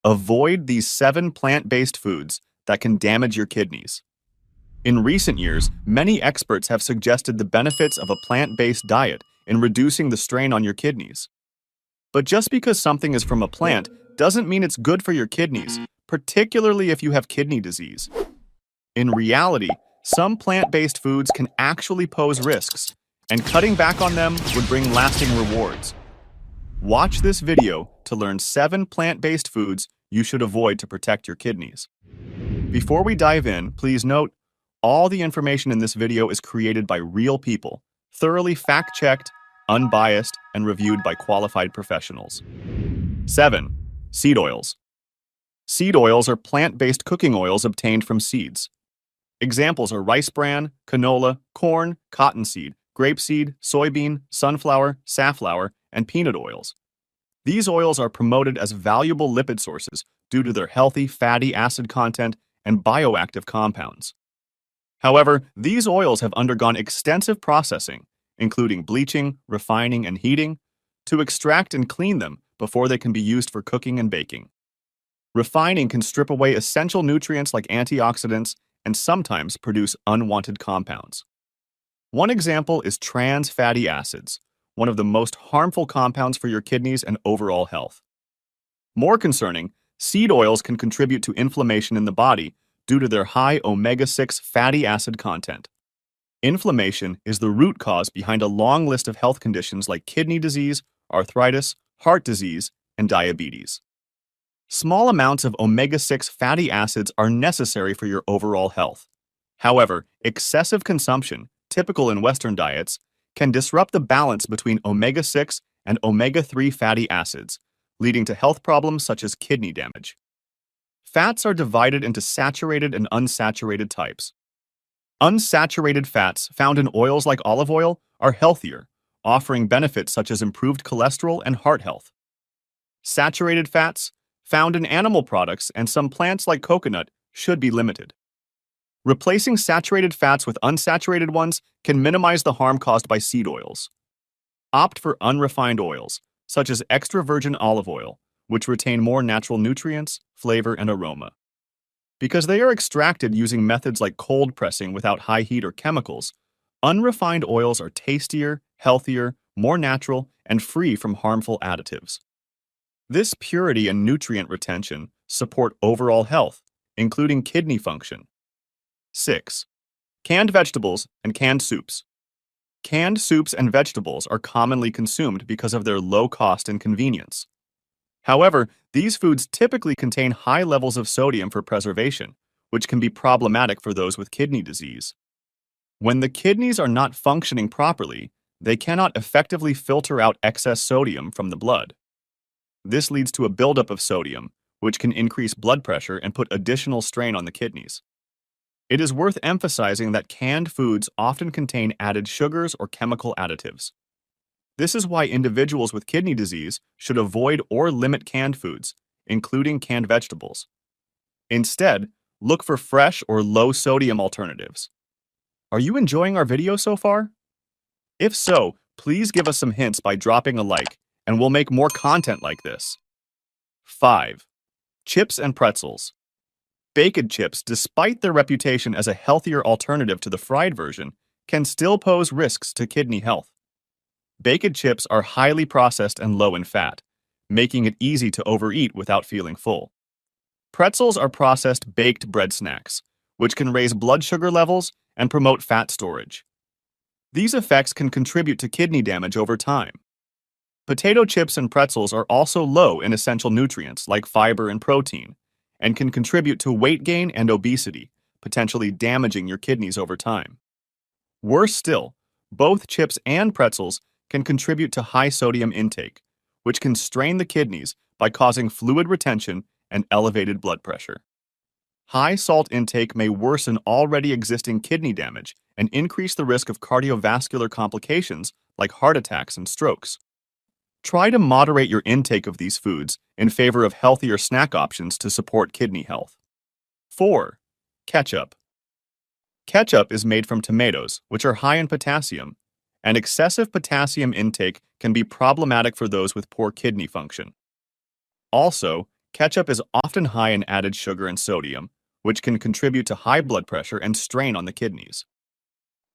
Avoid these 7 plant-based foods that can damage your kidneys. In recent years, many experts have suggested the benefits of a plant-based diet in reducing the strain on your kidneys. But just because something is from a plant doesn't mean it's good for your kidneys, particularly if you have kidney disease. In reality, some plant-based foods can actually pose risks, and cutting back on them would bring lasting rewards. Watch this video to learn 7 plant-based foods you should avoid to protect your kidneys. Before we dive in, please note, all the information in this video is created by real people, thoroughly fact-checked, unbiased, and reviewed by qualified professionals. 7. Seed oils. Seed oils are plant-based cooking oils obtained from seeds. Examples are rice bran, canola, corn, cottonseed, grapeseed, soybean, sunflower, safflower, and peanut oils. These oils are promoted as valuable lipid sources due to their healthy fatty acid content and bioactive compounds. However, these oils have undergone extensive processing, including bleaching, refining, and heating, to extract and clean them before they can be used for cooking and baking. Refining can strip away essential nutrients like antioxidants and sometimes produce unwanted compounds. One example is trans fatty acids, one of the most harmful compounds for your kidneys and overall health. More concerning, seed oils can contribute to inflammation in the body due to their high omega-6 fatty acid content. Inflammation is the root cause behind a long list of health conditions like kidney disease, arthritis, heart disease, and diabetes. Small amounts of omega-6 fatty acids are necessary for your overall health. However, excessive consumption, typical in Western diets, can disrupt the balance between omega-6 and omega-3 fatty acids, leading to health problems such as kidney damage. Fats are divided into saturated and unsaturated types. Unsaturated fats found in oils like olive oil are healthier, offering benefits such as improved cholesterol and heart health. Saturated fats, found in animal products and some plants like coconut, should be limited. Replacing saturated fats with unsaturated ones can minimize the harm caused by seed oils. Opt for unrefined oils, such as extra virgin olive oil, which retain more natural nutrients, flavor, and aroma. Because they are extracted using methods like cold pressing without high heat or chemicals, unrefined oils are tastier, healthier, more natural, and free from harmful additives. This purity and nutrient retention support overall health, including kidney function. 6. Canned vegetables and canned soups. Canned soups and vegetables are commonly consumed because of their low cost and convenience. However, these foods typically contain high levels of sodium for preservation, which can be problematic for those with kidney disease. When the kidneys are not functioning properly, they cannot effectively filter out excess sodium from the blood. This leads to a buildup of sodium, which can increase blood pressure and put additional strain on the kidneys. It is worth emphasizing that canned foods often contain added sugars or chemical additives. This is why individuals with kidney disease should avoid or limit canned foods, including canned vegetables. Instead, look for fresh or low-sodium alternatives. Are you enjoying our video so far? If so, please give us some hints by dropping a like, and we'll make more content like this. 5. Chips and pretzels. Baked chips, despite their reputation as a healthier alternative to the fried version, can still pose risks to kidney health. Baked chips are highly processed and low in fat, making it easy to overeat without feeling full. Pretzels are processed baked bread snacks, which can raise blood sugar levels and promote fat storage. These effects can contribute to kidney damage over time. Potato chips and pretzels are also low in essential nutrients like fiber and protein, and can contribute to weight gain and obesity, potentially damaging your kidneys over time. Worse still, both chips and pretzels can contribute to high sodium intake, which can strain the kidneys by causing fluid retention and elevated blood pressure. High salt intake may worsen already existing kidney damage and increase the risk of cardiovascular complications like heart attacks and strokes. Try to moderate your intake of these foods in favor of healthier snack options to support kidney health. 4. Ketchup. Ketchup is made from tomatoes, which are high in potassium, and excessive potassium intake can be problematic for those with poor kidney function. Also, Ketchup is often high in added sugar and sodium, which can contribute to high blood pressure and strain on the kidneys.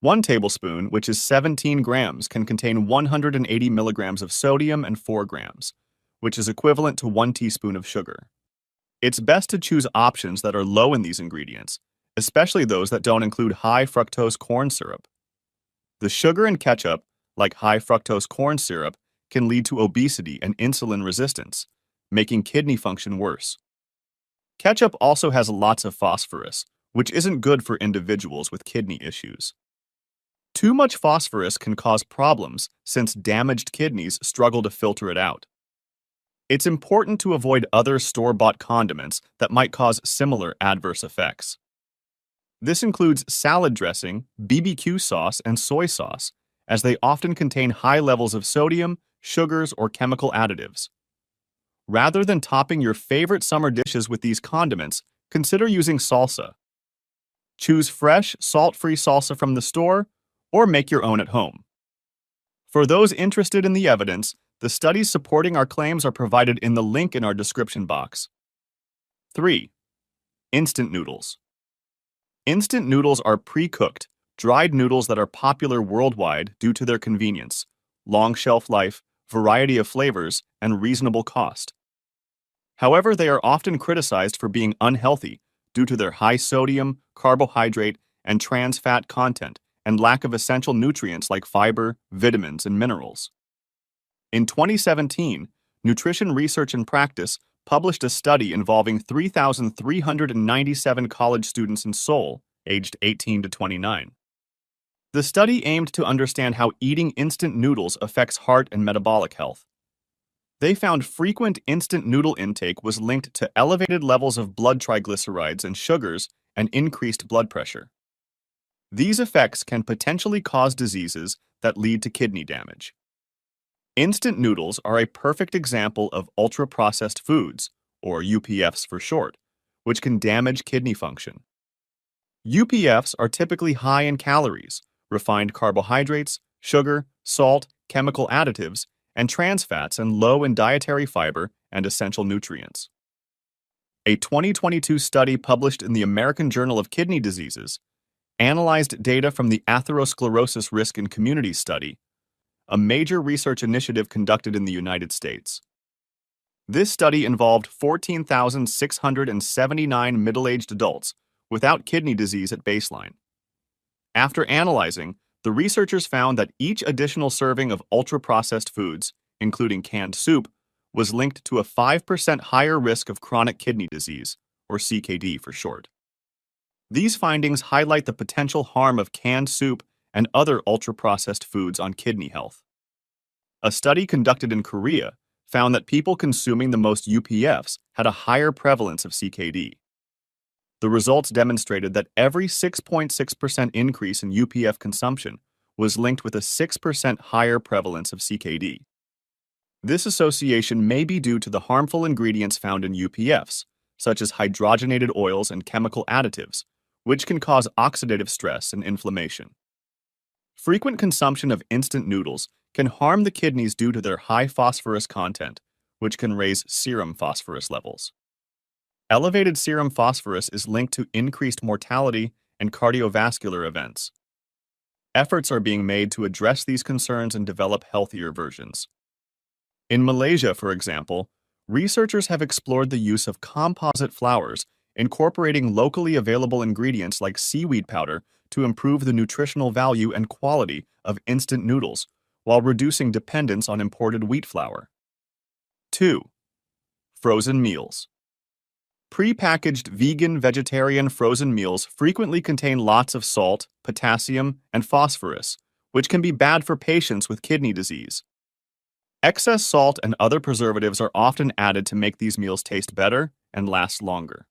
1 tablespoon, which is 17 grams, can contain 180 milligrams of sodium and 4 grams, which is equivalent to 1 teaspoon of sugar. It's best to choose options that are low in these ingredients, especially those that don't include high fructose corn syrup. The sugar in ketchup, like high fructose corn syrup, can lead to obesity and insulin resistance, making kidney function worse. Ketchup also has lots of phosphorus, which isn't good for individuals with kidney issues. Too much phosphorus can cause problems since damaged kidneys struggle to filter it out. It's important to avoid other store-bought condiments that might cause similar adverse effects. This includes salad dressing, BBQ sauce, and soy sauce, as they often contain high levels of sodium, sugars, or chemical additives. Rather than topping your favorite summer dishes with these condiments, consider using salsa. Choose fresh, salt-free salsa from the store, or make your own at home. For those interested in the evidence, the studies supporting our claims are provided in the link in our description box. 3. Instant noodles. Instant noodles are pre-cooked, dried noodles that are popular worldwide due to their convenience, long shelf life, variety of flavors, and reasonable cost. However, they are often criticized for being unhealthy due to their high sodium, carbohydrate, and trans fat content and lack of essential nutrients like fiber, vitamins, and minerals. In 2017, Nutrition Research and Practice published a study involving 3,397 college students in Seoul, aged 18 to 29. The study aimed to understand how eating instant noodles affects heart and metabolic health. They found frequent instant noodle intake was linked to elevated levels of blood triglycerides and sugars and increased blood pressure. These effects can potentially cause diseases that lead to kidney damage. Instant noodles are a perfect example of ultra-processed foods, or UPFs for short, which can damage kidney function. UPFs are typically high in calories, refined carbohydrates, sugar, salt, chemical additives, and trans fats, and low in dietary fiber and essential nutrients. A 2022 study published in the American Journal of Kidney Diseases analyzed data from the Atherosclerosis Risk in Communities study, a major research initiative conducted in the United States. This study involved 14,679 middle-aged adults without kidney disease at baseline. After analyzing, the researchers found that each additional serving of ultra-processed foods, including canned soup, was linked to a 5% higher risk of chronic kidney disease, or CKD for short. These findings highlight the potential harm of canned soup and other ultra-processed foods on kidney health. A study conducted in Korea found that people consuming the most UPFs had a higher prevalence of CKD. The results demonstrated that every 6.6% increase in UPF consumption was linked with a 6% higher prevalence of CKD. This association may be due to the harmful ingredients found in UPFs, such as hydrogenated oils and chemical additives, which can cause oxidative stress and inflammation. Frequent consumption of instant noodles can harm the kidneys due to their high phosphorus content, which can raise serum phosphorus levels. Elevated serum phosphorus is linked to increased mortality and cardiovascular events. Efforts are being made to address these concerns and develop healthier versions. In Malaysia, for example, researchers have explored the use of composite flours, incorporating locally available ingredients like seaweed powder to improve the nutritional value and quality of instant noodles while reducing dependence on imported wheat flour. 2. Frozen meals. Pre-packaged vegan-vegetarian frozen meals frequently contain lots of salt, potassium, and phosphorus, which can be bad for patients with kidney disease. Excess salt and other preservatives are often added to make these meals taste better and last longer.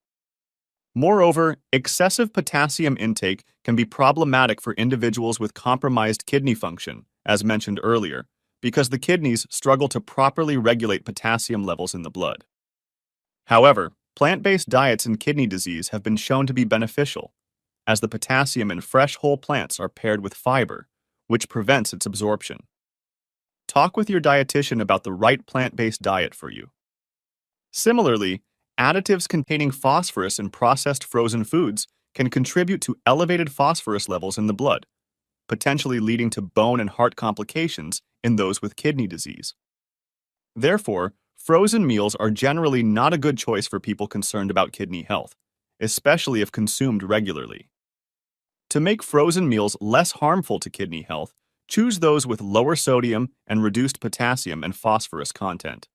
Moreover, excessive potassium intake can be problematic for individuals with compromised kidney function, as mentioned earlier, because the kidneys struggle to properly regulate potassium levels in the blood. However, plant-based diets in kidney disease have been shown to be beneficial, as the potassium in fresh whole plants are paired with fiber, which prevents its absorption. Talk with your dietitian about the right plant-based diet for you. Similarly, Additives containing phosphorus in processed frozen foods can contribute to elevated phosphorus levels in the blood, potentially leading to bone and heart complications in those with kidney disease. Therefore, frozen meals are generally not a good choice for people concerned about kidney health, especially if consumed regularly. To make frozen meals less harmful to kidney health, choose those with lower sodium and reduced potassium and phosphorus content.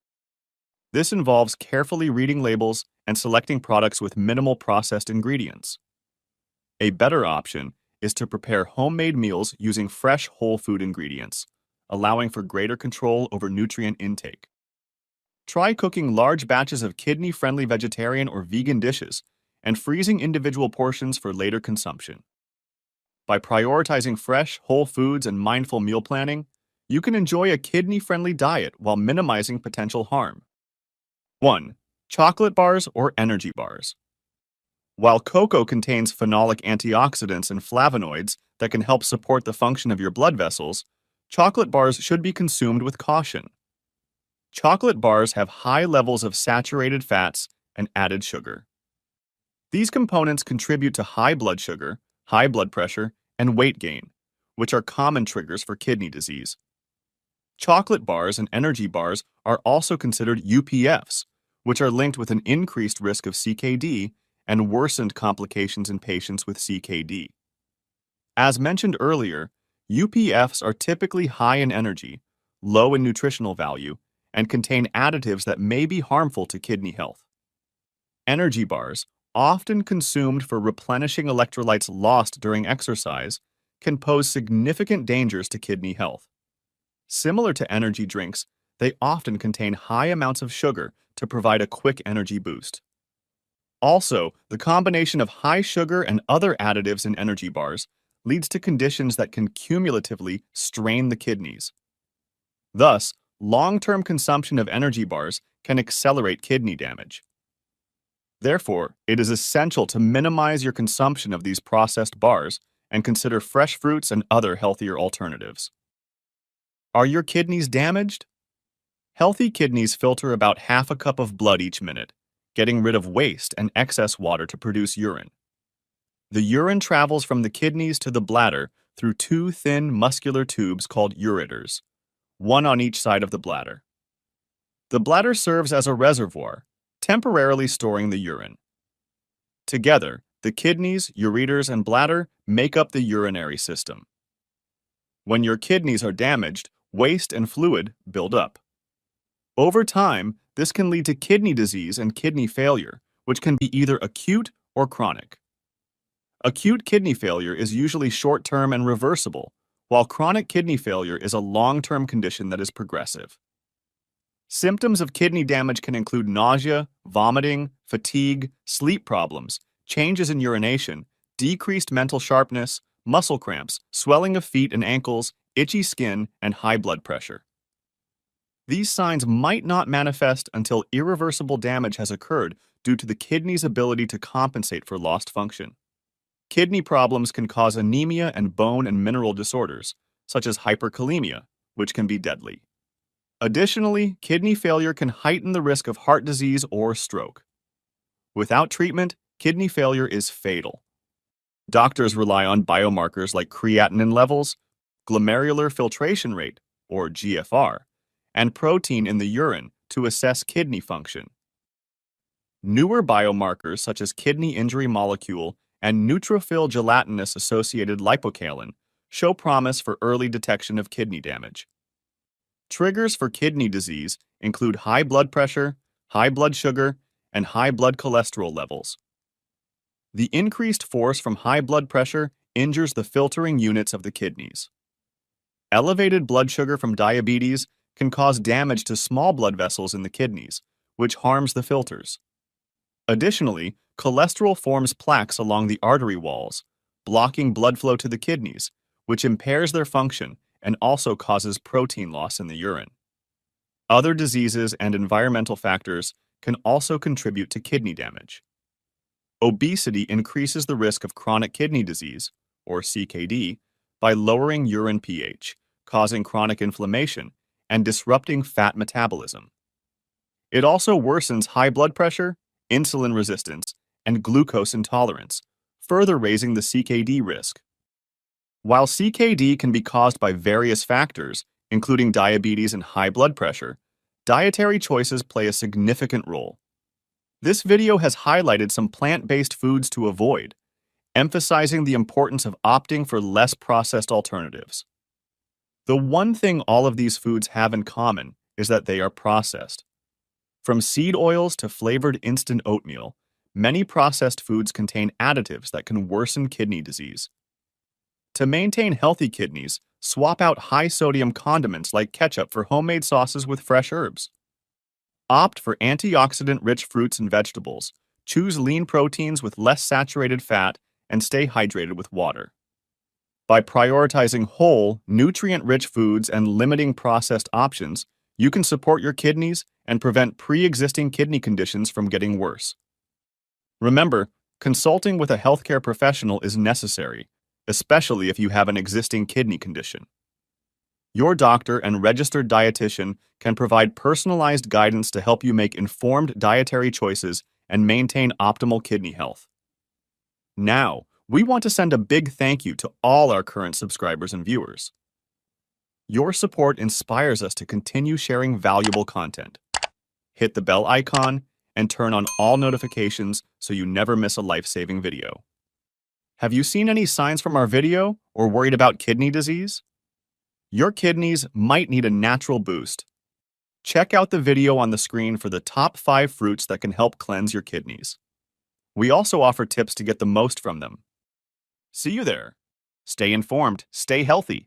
This involves carefully reading labels and selecting products with minimal processed ingredients. A better option is to prepare homemade meals using fresh whole food ingredients, allowing for greater control over nutrient intake. Try cooking large batches of kidney-friendly vegetarian or vegan dishes and freezing individual portions for later consumption. By prioritizing fresh, whole foods and mindful meal planning, you can enjoy a kidney-friendly diet while minimizing potential harm. 1. Chocolate bars or energy bars. While cocoa contains phenolic antioxidants and flavonoids that can help support the function of your blood vessels, chocolate bars should be consumed with caution. Chocolate bars have high levels of saturated fats and added sugar. These components contribute to high blood sugar, high blood pressure, and weight gain, which are common triggers for kidney disease. Chocolate bars and energy bars are also considered UPFs, which are linked with an increased risk of CKD and worsened complications in patients with CKD. As mentioned earlier, UPFs are typically high in energy, low in nutritional value, and contain additives that may be harmful to kidney health. Energy bars, often consumed for replenishing electrolytes lost during exercise, can pose significant dangers to kidney health. Similar to energy drinks, they often contain high amounts of sugar to provide a quick energy boost. Also, the combination of high sugar and other additives in energy bars leads to conditions that can cumulatively strain the kidneys. Thus, long-term consumption of energy bars can accelerate kidney damage. Therefore, it is essential to minimize your consumption of these processed bars and consider fresh fruits and other healthier alternatives. Are your kidneys damaged? Healthy kidneys filter about half a cup of blood each minute, getting rid of waste and excess water to produce urine. The urine travels from the kidneys to the bladder through two thin muscular tubes called ureters, one on each side of the bladder. The bladder serves as a reservoir, temporarily storing the urine. Together, the kidneys, ureters, and bladder make up the urinary system. When your kidneys are damaged, waste and fluid build up. Over time, this can lead to kidney disease and kidney failure, which can be either acute or chronic. Acute kidney failure is usually short-term and reversible, while chronic kidney failure is a long-term condition that is progressive. Symptoms of kidney damage can include nausea, vomiting, fatigue, sleep problems, changes in urination, decreased mental sharpness, muscle cramps, swelling of feet and ankles, itchy skin, and high blood pressure. These signs might not manifest until irreversible damage has occurred due to the kidney's ability to compensate for lost function. Kidney problems can cause anemia and bone and mineral disorders, such as hyperkalemia, which can be deadly. Additionally, kidney failure can heighten the risk of heart disease or stroke. Without treatment, kidney failure is fatal. Doctors rely on biomarkers like creatinine levels, glomerular filtration rate, or GFR, and protein in the urine to assess kidney function. Newer biomarkers such as kidney injury molecule and neutrophil gelatinous-associated lipocalin show promise for early detection of kidney damage. Triggers for kidney disease include high blood pressure, high blood sugar, and high blood cholesterol levels. The increased force from high blood pressure injures the filtering units of the kidneys. Elevated blood sugar from diabetes can cause damage to small blood vessels in the kidneys, which harms the filters. Additionally, cholesterol forms plaques along the artery walls, blocking blood flow to the kidneys, which impairs their function and also causes protein loss in the urine. Other diseases and environmental factors can also contribute to kidney damage. Obesity increases the risk of chronic kidney disease, or CKD, by lowering urine pH, causing chronic inflammation, and disrupting fat metabolism. It also worsens high blood pressure, insulin resistance, and glucose intolerance, further raising the CKD risk. While CKD can be caused by various factors, including diabetes and high blood pressure, dietary choices play a significant role. This video has highlighted some plant-based foods to avoid, emphasizing the importance of opting for less processed alternatives. The one thing all of these foods have in common is that they are processed. From seed oils to flavored instant oatmeal, many processed foods contain additives that can worsen kidney disease. To maintain healthy kidneys, swap out high-sodium condiments like ketchup for homemade sauces with fresh herbs. Opt for antioxidant-rich fruits and vegetables, choose lean proteins with less saturated fat, and stay hydrated with water. By prioritizing whole, nutrient-rich foods and limiting processed options, you can support your kidneys and prevent pre-existing kidney conditions from getting worse. Remember, consulting with a healthcare professional is necessary, especially if you have an existing kidney condition. Your doctor and registered dietitian can provide personalized guidance to help you make informed dietary choices and maintain optimal kidney health. Now, we want to send a big thank you to all our current subscribers and viewers. Your support inspires us to continue sharing valuable content. Hit the bell icon and turn on all notifications so you never miss a life-saving video. Have you seen any signs from our video or worried about kidney disease? Your kidneys might need a natural boost. Check out the video on the screen for the top 5 fruits that can help cleanse your kidneys. We also offer tips to get the most from them. See you there. Stay informed, stay healthy.